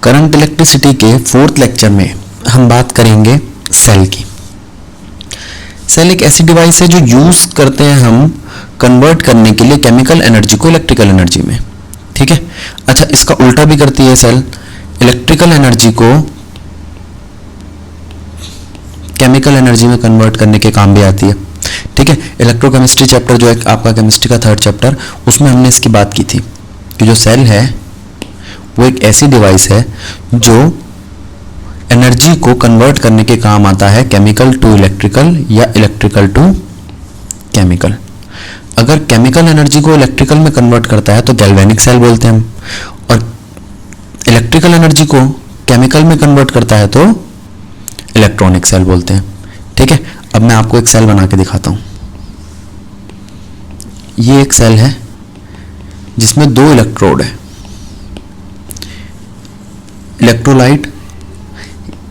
Current electricity के 4th lecture में हम बात करेंगे सेल की। सेल एक ऐसी डिवाइस है जो यूज करते हैं हम कन्वर्ट करने के लिए केमिकल एनर्जी को इलेक्ट्रिकल एनर्जी में। ठीक है, अच्छा इसका उल्टा भी करती है सेल, इलेक्ट्रिकल एनर्जी को केमिकल एनर्जी में कन्वर्ट करने के काम भी आती है। ठीक है, इलेक्ट्रोकेमिस्ट्री चैप्टर जो है आपका केमिस्ट्री का 3rd चैप्टर, उसमें हमने इसकी बात की थी कि जो सेल है वो एक ऐसी डिवाइस है जो एनर्जी को कन्वर्ट करने के काम आता है, केमिकल टू इलेक्ट्रिकल या इलेक्ट्रिकल टू केमिकल। अगर केमिकल एनर्जी को इलेक्ट्रिकल में कन्वर्ट करता है तो गैल्वेनिक सेल बोलते हैं हम, और इलेक्ट्रिकल एनर्जी को केमिकल में कन्वर्ट करता है तो इलेक्ट्रॉनिक सेल बोलते हैं। ठीक है, अब मैं आपको एक सेल बना के दिखाता हूं। ये एक सेल है जिसमें 2 इलेक्ट्रोड है। इलेक्ट्रोलाइट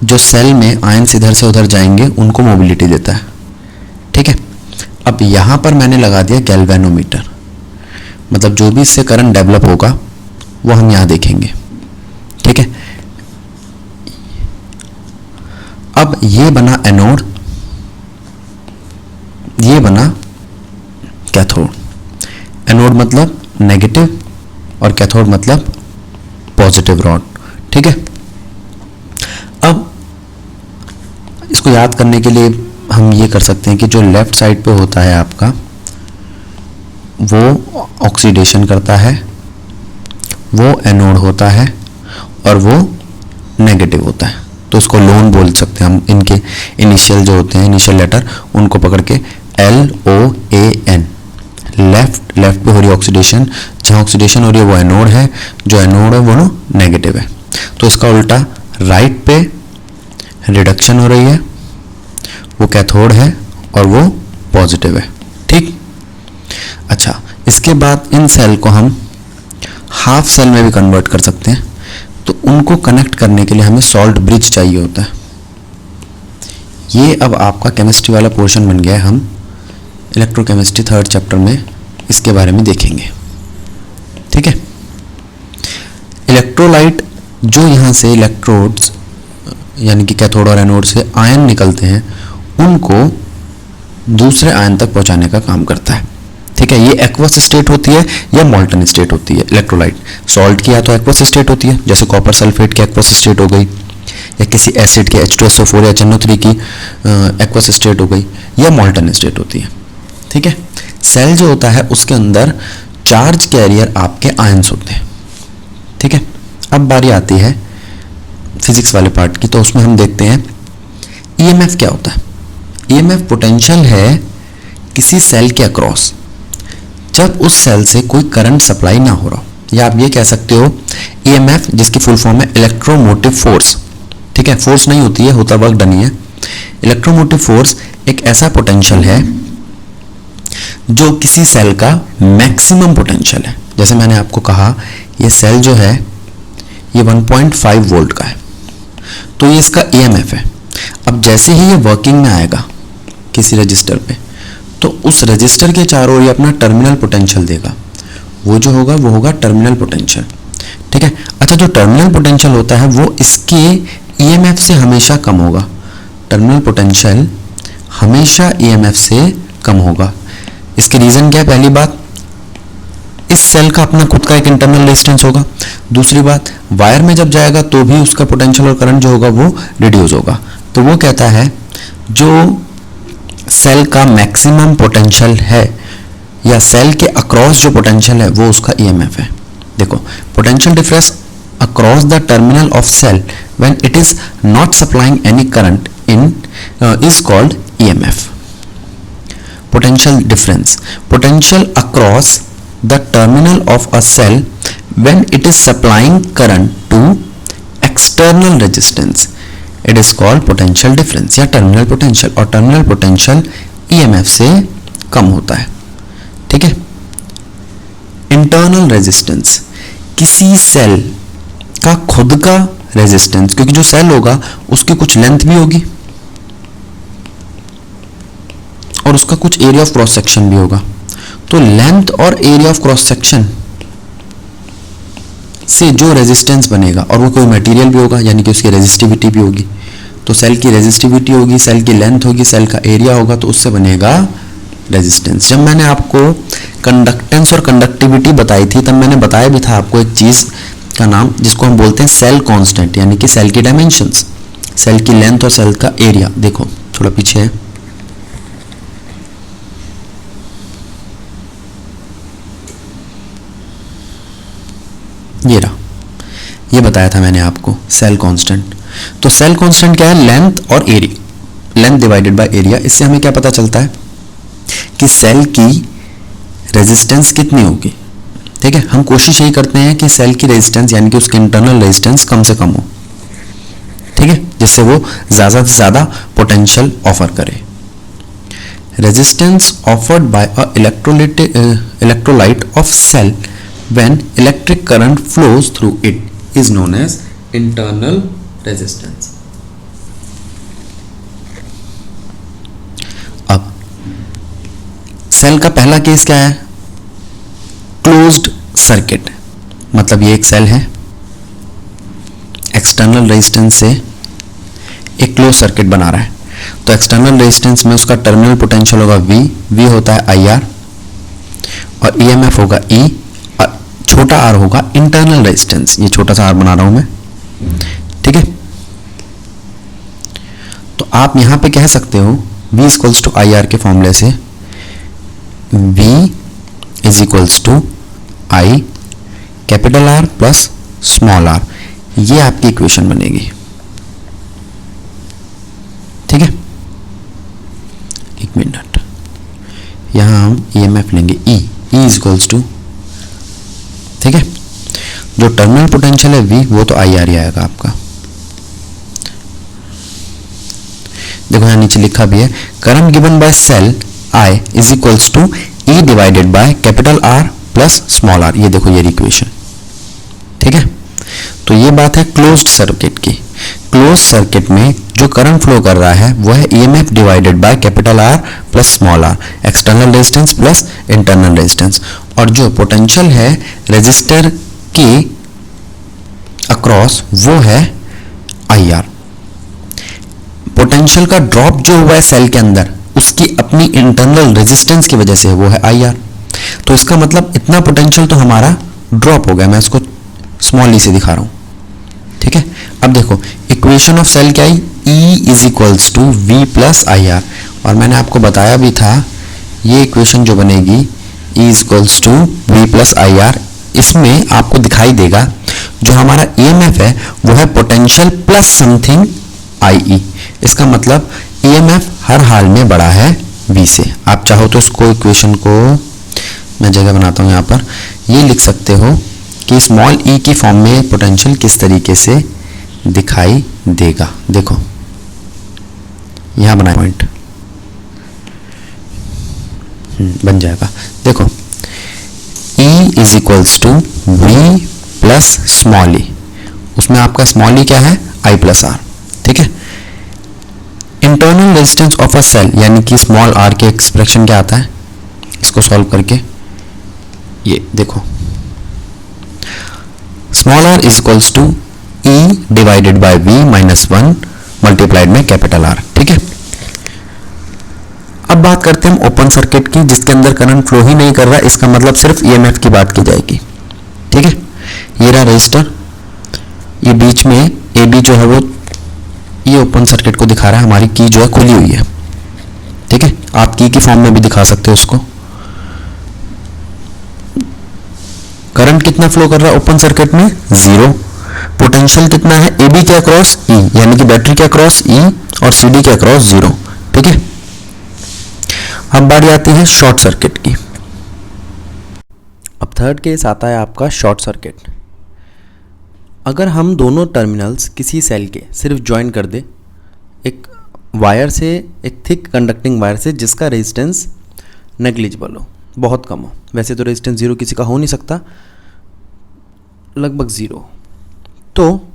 जो सेल में आयंस इधर से उधर जाएंगे उनको मोबिलिटी देता है। ठीक है, अब यहां पर मैंने लगा दिया गैल्वेनोमीटर, मतलब जो भी इससे करंट डेवलप होगा वो हम यहां देखेंगे। ठीक है, अब ये बना एनोड, ये बना कैथोड। एनोड मतलब नेगेटिव और कैथोड मतलब पॉजिटिव रॉड। ठीक है, अब इसको याद करने के लिए हम ये कर सकते हैं कि जो लेफ्ट साइड पे होता है आपका वो ऑक्सीडेशन करता है, वो एनोड होता है और वो नेगेटिव होता है, तो इसको लोन बोल सकते हैं हम। इनके इनिशियल जो होते हैं, इनिशियल लेटर, उनको पकड़ के LOAN। लेफ्ट पे हो रही ऑक्सीडेशन, जहां ऑक्सीडेशन हो रही है वो एनोड है, जो एनोड है वो नेगेटिव है। तो इसका उल्टा राइट पे रिडक्शन हो रही है, वो कैथोड है और वो पॉजिटिव है। ठीक, अच्छा इसके बाद इन सेल को हम हाफ सेल में भी कन्वर्ट कर सकते हैं, तो उनको कनेक्ट करने के लिए हमें सॉल्ट ब्रिज चाहिए होता है। ये अब आपका केमिस्ट्री वाला पोर्शन बन गया है। हम इलेक्ट्रोकेमिस्ट्री 3rd चैप्टर में इसके बारे में देखेंगे। ठीक है, इलेक्ट्रोलाइट जो यहाँ से इलेक्ट्रोड्स यानी कि कैथोड और एनोड से आयन निकलते हैं उनको दूसरे आयन तक पहुंचाने का काम करता है। ठीक है, ये एक्वस स्टेट होती है या मोल्टन स्टेट होती है। इलेक्ट्रोलाइट सॉल्ट की या तो एक्वस स्टेट होती है, जैसे कॉपर सल्फेट की एक्वस स्टेट हो गई, या किसी एसिड के H2SO4 या HNO3 की एक्वस स्टेट हो गई, या मोल्टन स्टेट होती है। ठीक है, सेल जो होता है उसके अंदर चार्ज कैरियर आपके आयंस होते हैं। ठीक है, अब बारी आती है फिजिक्स वाले पार्ट की, तो उसमें हम देखते हैं EMF क्या होता है। EMF पोटेंशियल है किसी सेल के अक्रॉस जब उस सेल से कोई करंट सप्लाई ना हो रहा हो, या आप ये कह सकते हो EMF जिसकी फुल फॉर्म है इलेक्ट्रोमोटिव फोर्स। ठीक है, फोर्स नहीं होती है, होता वर्क डन ही है। इलेक्ट्रोमोटिव फोर्स एक ऐसा पोटेंशियल है जो किसी सेल का मैक्सिमम पोटेंशियल है। जैसे मैंने आपको कहा ये सेल जो है ये 1.5 वोल्ट का है, तो ये इसका EMF है। अब जैसे ही ये वर्किंग में आएगा किसी रजिस्टर पे, तो उस रजिस्टर के चारों ओर ये अपना टर्मिनल पोटेंशियल देगा। वो जो होगा वो होगा टर्मिनल पोटेंशियल। ठीक है, अच्छा जो टर्मिनल पोटेंशियल होता है वो इसके EMF से हमेशा कम होगा। टर्मिनल पोटेंशियल हमेशा EMF से कम होगा। इसके रीजन क्या है? पहली बात, इस सेल का अपना खुद का एक इंटरनल रेजिस्टेंस होगा। दूसरी बात, वायर में जब जाएगा तो भी उसका पोटेंशियल और करंट जो होगा वो रिड्यूस होगा। तो वो कहता है जो सेल का मैक्सिमम पोटेंशियल है या सेल के अक्रॉस जो पोटेंशियल है वो उसका EMF है। देखो, potential difference across the terminal of cell when it is not supplying any current in is called EMF। potential difference, potential across the terminal of a cell when it is supplying current to external resistance, it is called potential difference या terminal potential, और terminal potential EMF से कम होता है। ठीक है, internal resistance किसी cell का खुद का रेजिस्टेंस, क्योंकि जो सेल होगा उसकी कुछ लेंथ भी होगी और उसका कुछ एरिया ऑफ क्रॉस सेक्शन भी होगा। तो लेंथ और एरिया ऑफ क्रॉस सेक्शन से जो रेजिस्टेंस बनेगा, और वो कोई मटेरियल भी होगा यानी कि उसकी रेजिस्टिविटी भी होगी, तो सेल की रेजिस्टिविटी होगी, सेल की लेंथ होगी, सेल का एरिया होगा, तो उससे बनेगा रेजिस्टेंस। जब मैंने आपको कंडक्टेंस और कंडक्टिविटी बताई थी तब मैंने बताया भी था आपको एक चीज़ का नाम जिसको हम बोलते हैं सेल कांस्टेंट, यानी कि सेल की डायमेंशंस, सेल की लेंथ और सेल का एरिया। देखो थोड़ा पीछे है, ये रहा, ये बताया था मैंने आपको सेल कांस्टेंट। तो सेल कांस्टेंट क्या है? लेंथ और area, length divided by area. इससे हमें क्या पता चलता है कि सेल की रेजिस्टेंस कितनी होगी। ठीक है, हम कोशिश यही करते हैं कि सेल की रेजिस्टेंस यानी कि उसकी इंटरनल रेजिस्टेंस कम से कम हो, ठीक है, जिससे वो ज़्यादा से ज़्यादा पोटेंशियल ऑफर करे। Resistance offered by a electrolyte of cell when electric current flows through it is known as internal resistance. अब सेल का पहला केस क्या है? क्लोज्ड सर्किट, मतलब ये एक सेल है, एक्सटर्नल रेजिस्टेंस से एक क्लोज सर्किट बना रहा है, तो एक्सटर्नल रेजिस्टेंस में उसका टर्मिनल पोटेंशियल होगा V होता है IR, और EMF होगा E, छोटा r होगा इंटरनल रेजिस्टेंस, ये छोटा सा r बना रहा हूं मैं, ठीक है। तो आप यहां पे कह सकते हो V equals to I R के फॉर्मूले से V is equals to I capital R plus small r, ये आपकी इक्वेशन बनेगी, ठीक है। एक मिनट, यहां हम EMF लेंगे E इज इक्वल्स टू, ठीक है, जो टर्मिनल पोटेंशियल है V वो तो आई आर ही आएगा आपका। देखो यहां नीचे लिखा भी है current given by cell I is equals to E divided by capital R plus small r, ये देखो ये इक्वेशन, ठीक है। तो ये बात है क्लोज्ड सर्किट की। क्लोज सर्किट में जो करंट फ्लो कर रहा है वो है EMF divided by capital R plus small r, external resistance plus internal resistance, और जो पोटेंशियल है रेजिस्टर के अक्रॉस वो है IR। पोटेंशियल का ड्रॉप जो हुआ है सेल के अंदर उसकी अपनी इंटरनल रेजिस्टेंस की वजह से वो है IR। तो इसका मतलब इतना पोटेंशियल तो हमारा ड्रॉप हो गया, मैं इसको स्मॉल ई से दिखा रहा हूं, ठीक है। अब देखो इक्वेशन ऑफ सेल क्या है? E is equals to V plus IR, और मैंने आपको बताया भी था ये इक्वेशन जो बनेगी E is equals to V plus IR, इसमें आपको दिखाई देगा जो हमारा EMF है वो है पोटेंशियल प्लस समथिंग IE। इसका मतलब EMF हर हाल में बड़ा है V से। आप चाहो तो इसको इक्वेशन को मैं जगह बनाता हूं, यहाँ पर ये लिख सकते हो कि स्मॉल e की फॉर्म में पोटेंशियल किस तरीके से दिखाई देगा। देखो यहां बनाए पॉइंट, बन जाएगा। देखो E is equals to V plus small e, उसमें आपका स्मॉल ई क्या है? I प्लस R, ठीक है। Internal resistance of a cell यानी कि स्मॉल r के एक्सप्रेशन क्या आता है, इसको सॉल्व करके ये देखो small r is equals to E divided by V minus 1 multiplied में कैपिटल R, ठीक है। अब बात करते हैं हम ओपन सर्किट की, जिसके अंदर करंट फ्लो ही नहीं कर रहा, इसका मतलब सिर्फ EMF की बात की जाएगी, ठीक है। ये रहा रजिस्टर, ये बीच में AB जो है वो ये ओपन सर्किट को दिखा रहा है, हमारी की जो है खुली हुई है, ठीक है। आप की फॉर्म में भी दिखा सकते हो इसको। करंट कितना फ्लो कर रहा है ओपन सर्किट में? 0। पोटेंशियल कितना है AB के अक्रॉस E, यानी कि बैटरी के अक्रॉस E और CD के अक्रॉस 0, ठीक है। अब बारी आती है शॉर्ट सर्किट की। अब थर्ड केस आता है आपका शॉर्ट सर्किट। अगर हम दोनों टर्मिनल्स किसी सेल के सिर्फ ज्वाइन कर दे एक वायर से, एक थिक कंडक्टिंग वायर से जिसका रेजिस्टेंस नेग्लिजिबल हो, बहुत कम हो, वैसे तो रेजिस्टेंस 0 किसी का हो नहीं सकता, लगभग 0, तो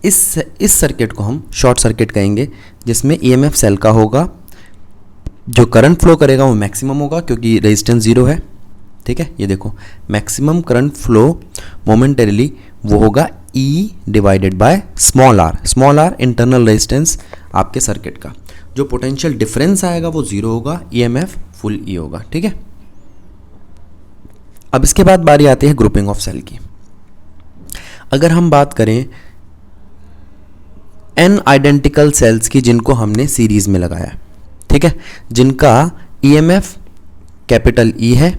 इस सर्किट को हम शॉर्ट सर्किट कहेंगे, जिसमें EMF सेल का होगा, जो करंट फ्लो करेगा वो मैक्सिमम होगा क्योंकि रेजिस्टेंस 0 है, ठीक है, ये देखो मैक्सिमम करंट फ्लो मोमेंटरीली वो होगा E divided by small R internal resistance आपके सर्किट का। जो पोटेंशियल डिफरेंस आएगा वो 0 होगा, EMF फुल E होगा। ठीक है, अब इसके बाद बारी आती है ग्रुपिंग ऑफ सेल की। अगर हम बात करें n आइडेंटिकल सेल्स की जिनको हमने सीरीज में लगाया, ठीक है, जिनका EMF कैपिटल E है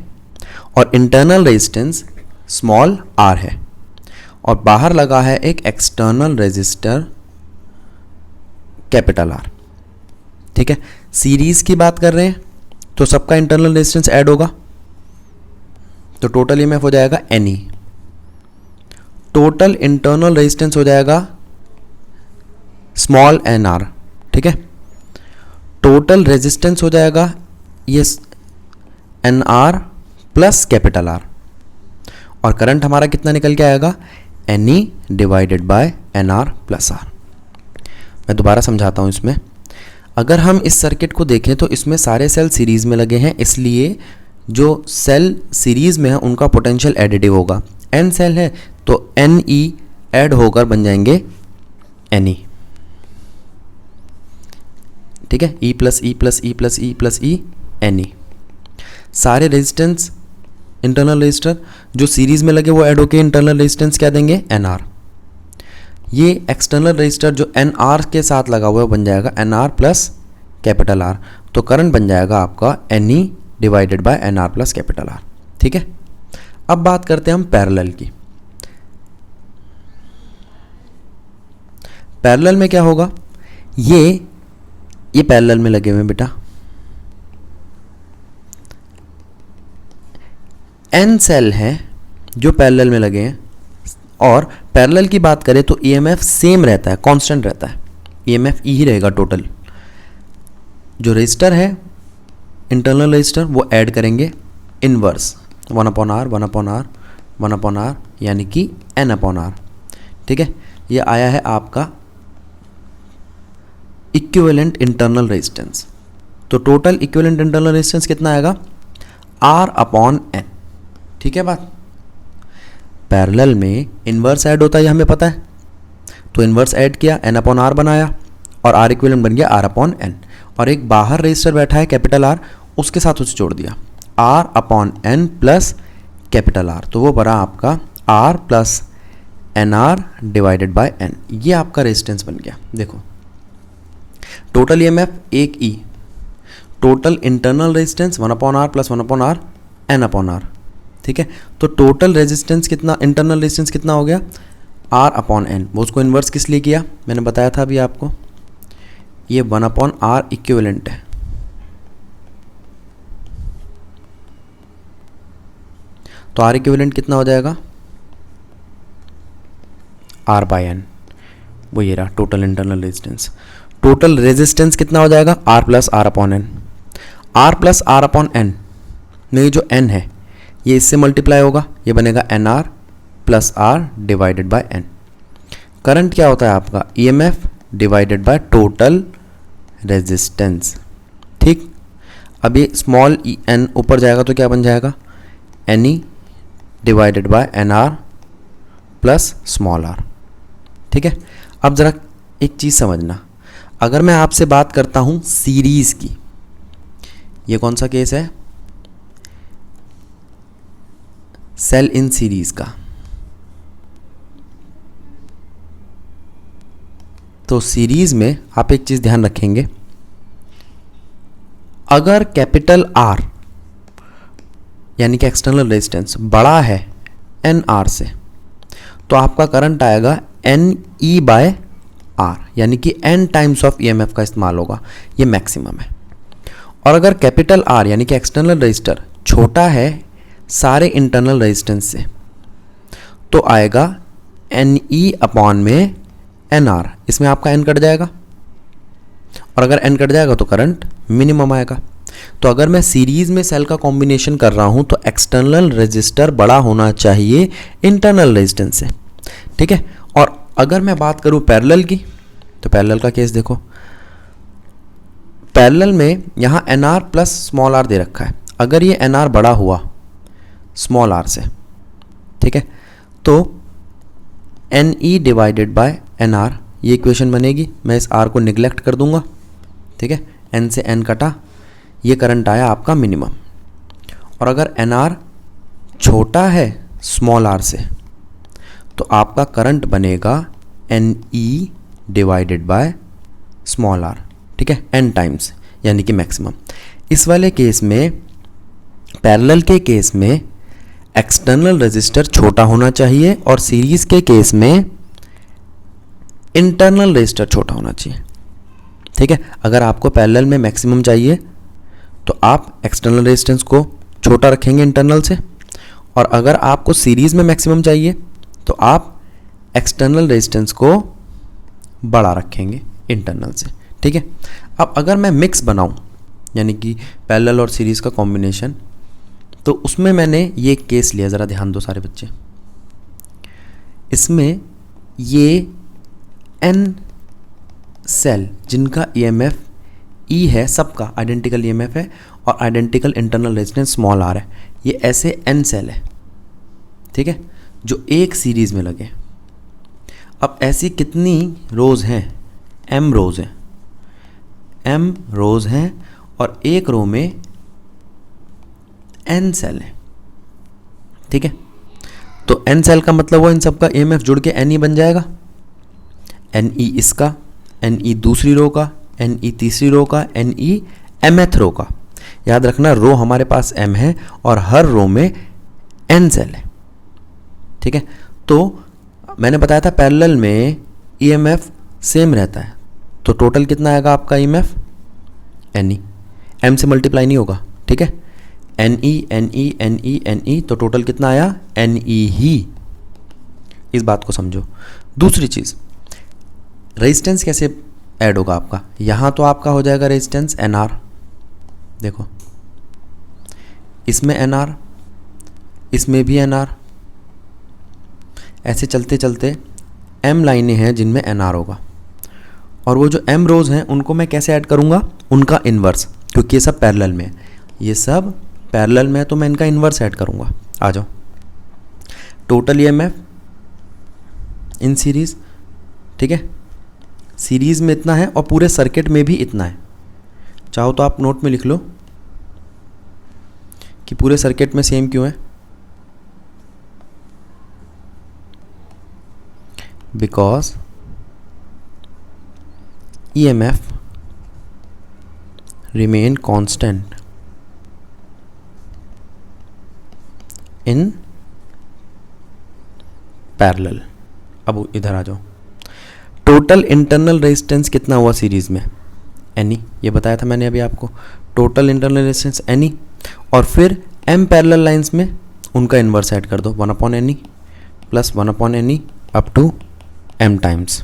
और इंटरनल रेजिस्टेंस स्मॉल r है और बाहर लगा है एक एक्सटर्नल रेजिस्टर कैपिटल R। ठीक है, सीरीज की बात कर रहे हैं तो सबका इंटरनल रेजिस्टेंस ऐड होगा तो टोटल EMF हो जाएगा NE। टोटल इंटरनल रेजिस्टेंस हो जाएगा स्मॉल nr। ठीक है, टोटल रेजिस्टेंस हो जाएगा ये nr प्लस कैपिटल R और करंट हमारा कितना निकल के आएगा NE divided by nr plus R। मैं दोबारा समझाता हूँ इसमें। अगर हम इस सर्किट को देखें तो इसमें सारे सेल सीरीज में लगे हैं, इसलिए जो सेल सीरीज में है उनका पोटेंशियल एडिटिव होगा। n सेल है तो NE ऐड होकर बन जाएंगे NE। ठीक है, E plus e plus e plus e plus e NE। सारे रेजिस्टेंस इंटरनल रेजिस्टर जो सीरीज में लगे वो ऐड होके इंटरनल रेजिस्टेंस क्या देंगे NR। ये एक्सटर्नल रेजिस्टर जो NR के साथ लगा हुआ है बन जाएगा NR प्लस कैपिटल R। तो करंट बन जाएगा आपका NE divided by NR plus capital R। ठीक है, अब बात करते हैं हम पैरेलल की। पैरेलल में क्या होगा, ये पैरेलल में लगे हुए हैं बेटा, n सेल हैं जो पैरेलल में लगे हैं और पैरेलल की बात करें तो EMF सेम रहता है, कांस्टेंट रहता है, EMF E ही रहेगा टोटल। जो रेजिस्टर है इंटरनल रेजिस्टर वो ऐड करेंगे इनवर्स 1/R 1/R 1/R यानी कि n/R। ठीक है, ये आया है आपका इक्विवेलेंट इंटरनल रेजिस्टेंस। तो टोटल इक्विवेलेंट इंटरनल रेजिस्टेंस कितना आएगा R/N। ठीक है बात। पैरेलल में इन्वर्स ऐड होता है, हमें पता है, तो इन्वर्स ऐड किया n/R बनाया और R इक्विवेलेंट बन गया R/N। और एक बाहर रेजिस्टर बैठा है कैपिटल R, उसके साथ उसे जोड़ दिया R/N प्लस कैपिटल R, तो वो बना आपका R plus NR divided by N। ये आपका रेजिस्टेंस बन गया। देखो total EMF 1E, total internal resistance 1/R plus 1/R n/R। ठीक है, तो टोटल रेजिस्टेंस कितना, इंटरनल रेजिस्टेंस कितना हो गया R/N। वो उसको इन्वर्स किस लिए किया, मैंने बताया था अभी आपको, ये 1/R इक्विवेलेंट है। तो R इक्विवेलेंट कितना हो जाएगा R/N। वो ये रहा total internal resistance. Total resistance कितना हो जाएगा R plus R/N। R plus R/N में ये जो N है ये इससे मल्टीप्लाई होगा, ये बनेगा NR plus R divided by N। Current क्या होता है आपका EMF divided by total resistance. ठीक, अब ये स्मॉल n ऊपर जाएगा तो क्या बन जाएगा NE divided by NR plus small r। ठीक है, अब ज़रा एक चीज़ समझना, अगर मैं आपसे बात करता हूँ सीरीज़ की, ये कौन सा केस है, सेल इन सीरीज का, तो सीरीज में आप एक चीज ध्यान रखेंगे, अगर कैपिटल R यानी कि एक्सटर्नल रेजिस्टेंस बड़ा है NR से तो आपका करंट आएगा NE बाय R यानी कि n टाइम्स ऑफ EMF का इस्तेमाल होगा, ये मैक्सिमम है। और अगर कैपिटल R यानी कि एक्सटर्नल रेजिस्टर छोटा है सारे इंटरनल रेजिस्टेंस से तो आएगा NE अपॉन में NR, इसमें आपका n कट जाएगा और अगर n कट जाएगा तो करंट मिनिमम आएगा। तो अगर मैं सीरीज में सेल का कॉम्बिनेशन कर रहा हूं तो एक्सटर्नल रेजिस्टर बड़ा होना चाहिए इंटरनल रेजिस्टेंस से। ठीक है, और अगर मैं बात करूं पैरेलल की तो पैरेलल का केस देखो, पैरेलल में यहां NR प्लस स्मॉल r दे रखा है, अगर ये NR बड़ा हुआ स्मॉल आर से, ठीक है। तो N E divided by N R, ये इक्वेशन बनेगी। मैं इस आर को निगलेक्ट कर दूंगा, ठीक है। एन से एन कटा, ये करंट आया आपका मिनिमम। और अगर एन आर छोटा है स्मॉल आर से तो आपका करंट बनेगा N E divided by small R, ठीक है, एन टाइम्स, यानी कि मैक्सिमम। इस वाले केस में, पैरेलल के केस में एक्सटर्नल रेजिस्टर छोटा होना चाहिए और सीरीज के केस में इंटरनल रेजिस्टर छोटा होना चाहिए, ठीक है। अगर आपको पैरेलल में मैक्सिमम चाहिए तो आप एक्सटर्नल रेजिस्टेंस को छोटा रखेंगे इंटरनल से, और अगर आपको सीरीज में मैक्सिमम चाहिए तो आप एक्सटर्नल रेजिस्टेंस को बड़ा रखेंगे इंटरनल से, ठीक है। अब अगर मैं मिक्स बनाऊं, यानी कि पैरेलल और सीरीज का कॉम्बिनेशन, तो उसमें मैंने ये केस लिया, ज़रा ध्यान दो सारे बच्चे। इसमें ये एन सेल जिनका ईएमएफ ई है, सबका आइडेंटिकल ईएमएफ है और identical internal resistance small R है, ये ऐसे एन सेल है, ठीक है, जो एक सीरीज में लगे। अब ऐसी कितनी रोज़ हैं? एम रोज़ हैं, एम रोज़ हैं और एक रो में एन सेल है, ठीक है। तो एन सेल का मतलब वो इन सबका ईएमएफ जुड़ के एन ई बन जाएगा। एन ई इसका, एन ई दूसरी रो का, एन ई तीसरी रो का, एन ई एमएथ रो का। याद रखना, रो हमारे पास एम है और हर रो में एन सेल है, ठीक है। तो मैंने बताया था पैरेलल में ईएमएफ सेम रहता है, तो टोटल कितना आएगा आपका ईएमएफ? एन ई, एम से मल्टीप्लाई नहीं होगा, ठीक है। N E N E N E N E, तो टोटल कितना आया? एन ई ही। इस बात को समझो। दूसरी चीज़, रेजिस्टेंस कैसे ऐड होगा आपका? यहाँ तो आपका हो जाएगा रेजिस्टेंस एन आर, देखो इसमें एन आर, इसमें भी एन आर, ऐसे चलते चलते एम लाइनें हैं जिनमें एन आर होगा। और वो जो एम रोज़ हैं उनको मैं कैसे ऐड करूँगा? उनका इन्वर्स, क्योंकि ये सब पैरेलल में है, ये सब पैरेलल में है, तो मैं इनका इन्वर्स ऐड करूँगा। आ जाओ, टोटल ईएमएफ इन सीरीज़, ठीक है, सीरीज़ में इतना है और पूरे सर्किट में भी इतना है। चाहो तो आप नोट में लिख लो कि पूरे सर्किट में सेम क्यों है। Because EMF remain constant in parallel. अब इधर आ जाओ, टोटल इंटरनल रेजिस्टेंस कितना हुआ सीरीज में? एनी, ये बताया था मैंने अभी आपको, टोटल इंटरनल रेजिस्टेंस एनी, और फिर एम पैरेलल लाइंस में उनका इन्वर्स ऐड कर दो, 1/NE plus 1/NE up to M times,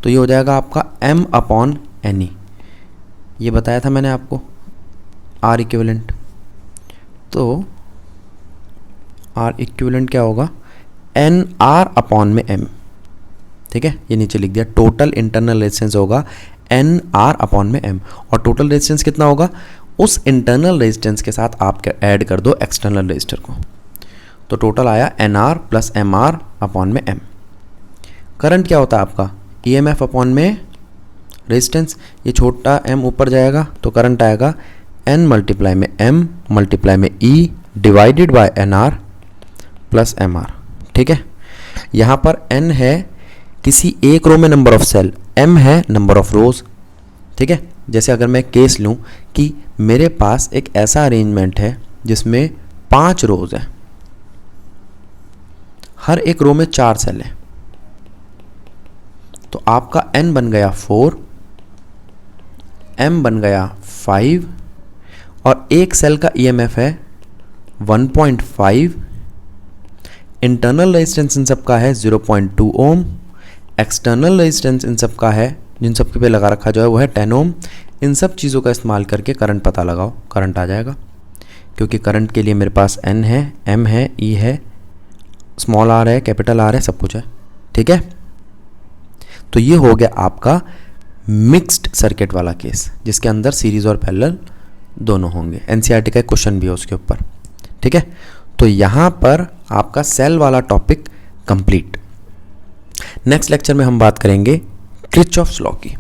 तो ये हो जाएगा आपका m/NE। ये बताया था मैंने आपको आर इक्विवेलेंट। तो आर इक्विवेलेंट क्या होगा? NR/m, ठीक है, ये नीचे लिख दिया। टोटल इंटरनल रेजिस्टेंस होगा NR/m, और टोटल रेजिस्टेंस कितना होगा? उस इंटरनल रेजिस्टेंस के साथ आप ऐड कर दो एक्सटर्नल रेजिस्टर को, तो टोटल आया NR प्लस MR/m। करंट क्या होता है आपका? EMF अपॉन में रेजिस्टेंस, ये छोटा m ऊपर जाएगा तो करंट आएगा N मल्टीप्लाई में M मल्टीप्लाई में E divided bye NR plus MR, ठीक है। यहाँ पर N है किसी एक रो में नंबर ऑफ सेल, M है नंबर ऑफ रोज, ठीक है। जैसे अगर मैं केस लूँ कि मेरे पास एक ऐसा अरेंजमेंट है जिसमें 5 रोज हैं, हर एक रो में 4 सेल हैं, तो आपका N बन गया 4, M बन गया 5, और एक सेल का EMF है 1.5, इंटरनल रेजिस्टेंस इन सब का है 0.2 ओम, एक्सटर्नल रेजिस्टेंस इन सब का है, जिन सब के पे लगा रखा जो है वो है 10 ओम। इन सब चीज़ों का इस्तेमाल करके करंट पता लगाओ, करंट आ जाएगा, क्योंकि करंट के लिए मेरे पास N है, M है, E है, स्मॉल r है, कैपिटल R है, सब कुछ है, ठीक है। तो ये हो गया आपका मिक्स्ड सर्किट वाला केस, जिसके अंदर सीरीज और पैरेलल दोनों होंगे। NCERT का एक क्वेश्चन भी है उसके ऊपर, ठीक है। तो यहाँ पर आपका सेल वाला टॉपिक कंप्लीट। नेक्स्ट लेक्चर में हम बात करेंगे किरचॉफ्स लॉ की।